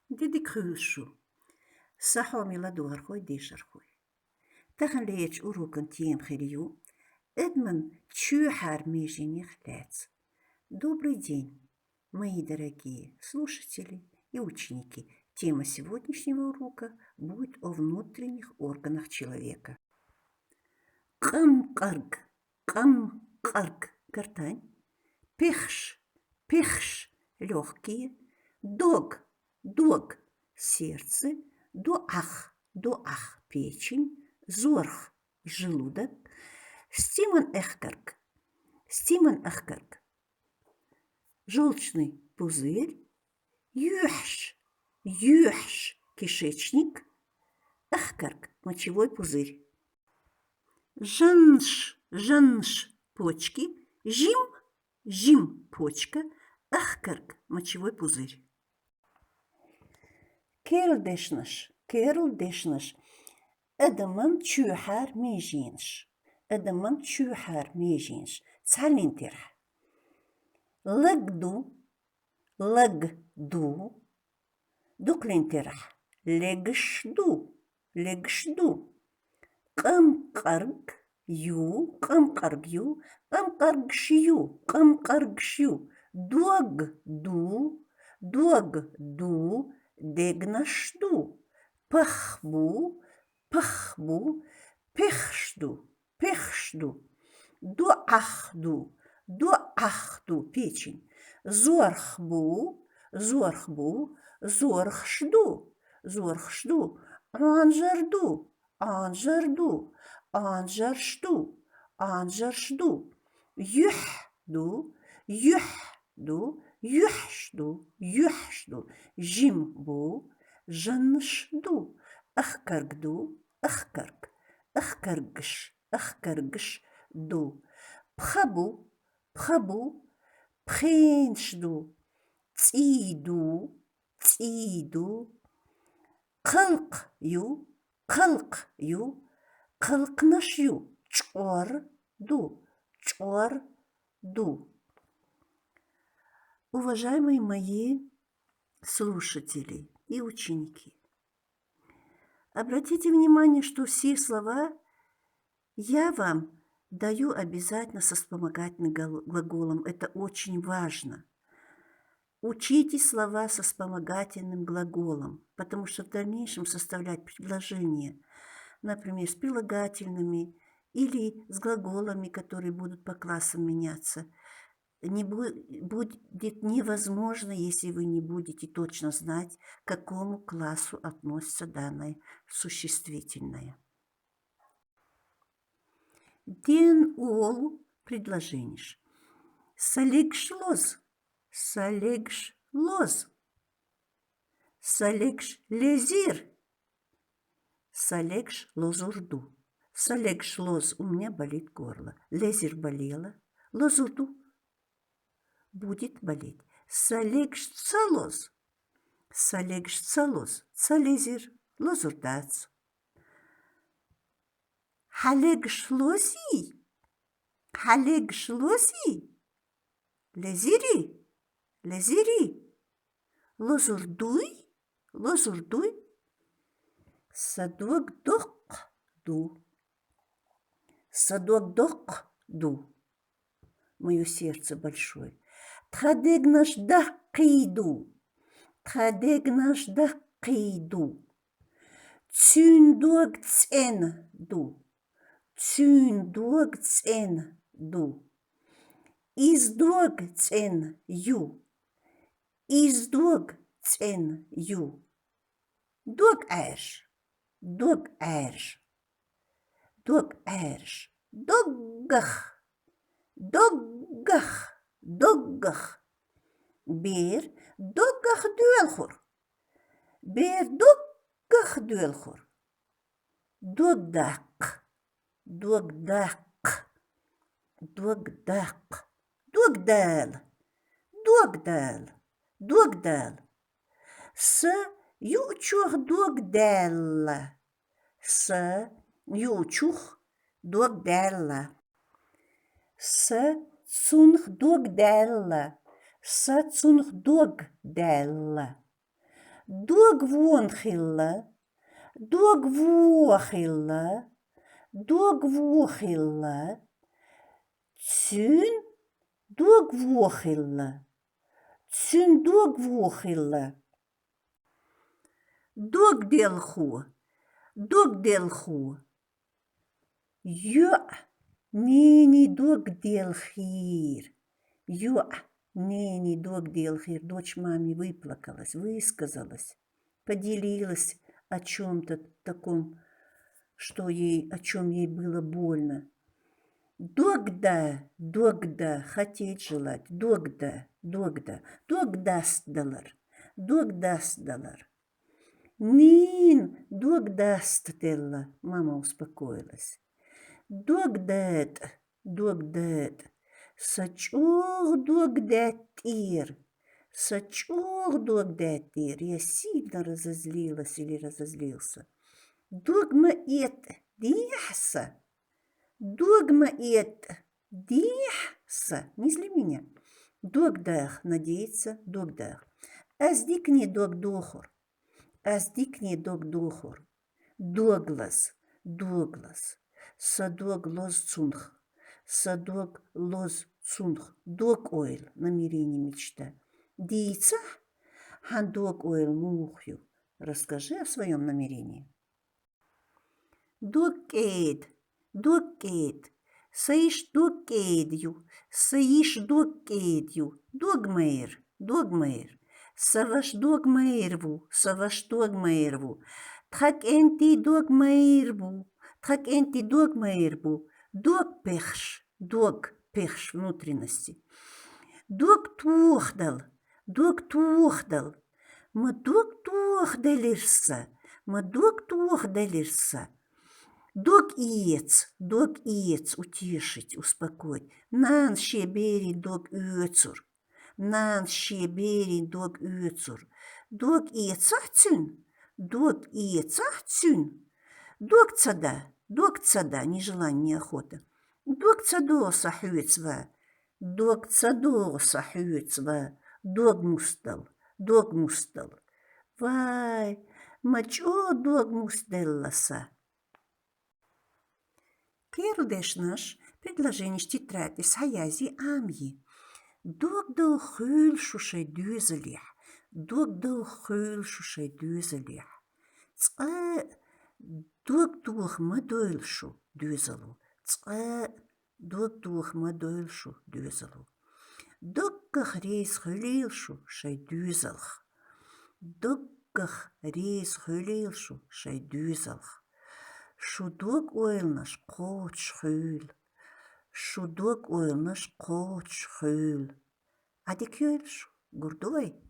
Didi krushu. Sahomila doorgooi dishergooi. Tegen leech uruken tiem geriu. Эдман чухар межиних лет. Добрый день, мои дорогие слушатели и ученики. Тема сегодняшнего урока будет о внутренних органах человека. Кам-карг, гортань. Пихш, легкие. Дог, сердце. Дуах, печень. Зорх, желудок. Стиман эхкарг, желчный пузырь. Юхш, кишечник. Эхкарг, мочевой пузырь. Жанш, почки. Жим, почка. Эхкарг, мочевой пузырь. Керл дешнаш. Эдаман чухар межинш. Цалинтер. Легду. Дуклинтер. Легшду. Камкарг ю. Камкаргшю. Дуагду. Дегнашду. Пахбу. Пехшду. Дуахду, печень. Зорхбу. Зорхшду. Анжаршду. Юхшду. Жимбу. Жаншду. Ахкаргш. Ду. Пхабу. Пхеншду. Циду. Калкю. Калкнашю. Чорду. Уважаемые мои слушатели и ученики, обратите внимание, что все слова я вам даю обязательно со вспомогательным глаголом. Это очень важно. Учите слова со вспомогательным глаголом, потому что в дальнейшем составлять предложения, например, с прилагательными или с глаголами, которые будут по классам меняться, будет невозможно, если вы не будете точно знать, к какому классу относится данное существительное. Den ол предложение. Салегш лоз. Салегш лезир. Салегш лозурду. Салегш лоз, у меня болит горло. Лезир болела. Лозурду будет болеть. Салегш цалоз. Цалезир лозурдац. Халегш лози. Лезири. Лозурдуй. Садок ду. Мое сердце большое. Тхадегнаш дакиду. Цюндуак цен ду. Издуак цен ю. Дуак эрш. Доггах. Бер доггах дуэлхур. Догдак. Догдал. С ючух догдала. С цунх догдала. Dog woonchilla, dog wochilla, dog wochilla. Tsyn dog wochilla, tsyn dog wochilla. Dog delchu, dog delchu. Ja, не док делхир. Ja, не док делхир. Дочь маме выплакалась, высказалась, поделилась о чем-то таком, о чем ей было больно. Догда, хотеть желать, догда, догдастдалар. Нин, догдастдалла, мама успокоилась. Догдет, сачух догдатир, я сильно разозлилась или разозлился. Догма это, дихса. Догма это, дихса, не зли меня. Догдах, надеется, догдах. Аздикни догдохор, Доглас, садог лоз цунх, дог ойл, намерение, мечта. Дица, хан дог ойл мухью. Расскажи о своем намерении. Докейд, саиш докейдю, догмейр. Саваш догмейрву. Тхак энти догмейрву. Дог пехш внутренности. Дог тухдал. Мы дог тухдалирса. Дог иец, утешить, успокоить. Нан шебери дог öцур. Дог иецахцюн. Дог цада, ни желание, ни охота. Дог цадо сахюцва. Дог мустал. Вай, мачо дог мустелласа. Первый наш предложение из тетради Саязи Амьи. Догдал хюл шушей дюзелих. Догдух мадойлшу дюзелу. Догдух мадойлшу дюзелу. Доггах рейс хюлилшу шей дюзелх. Шудок ойлнаш коч хюл. Адик хюлш, гурдой.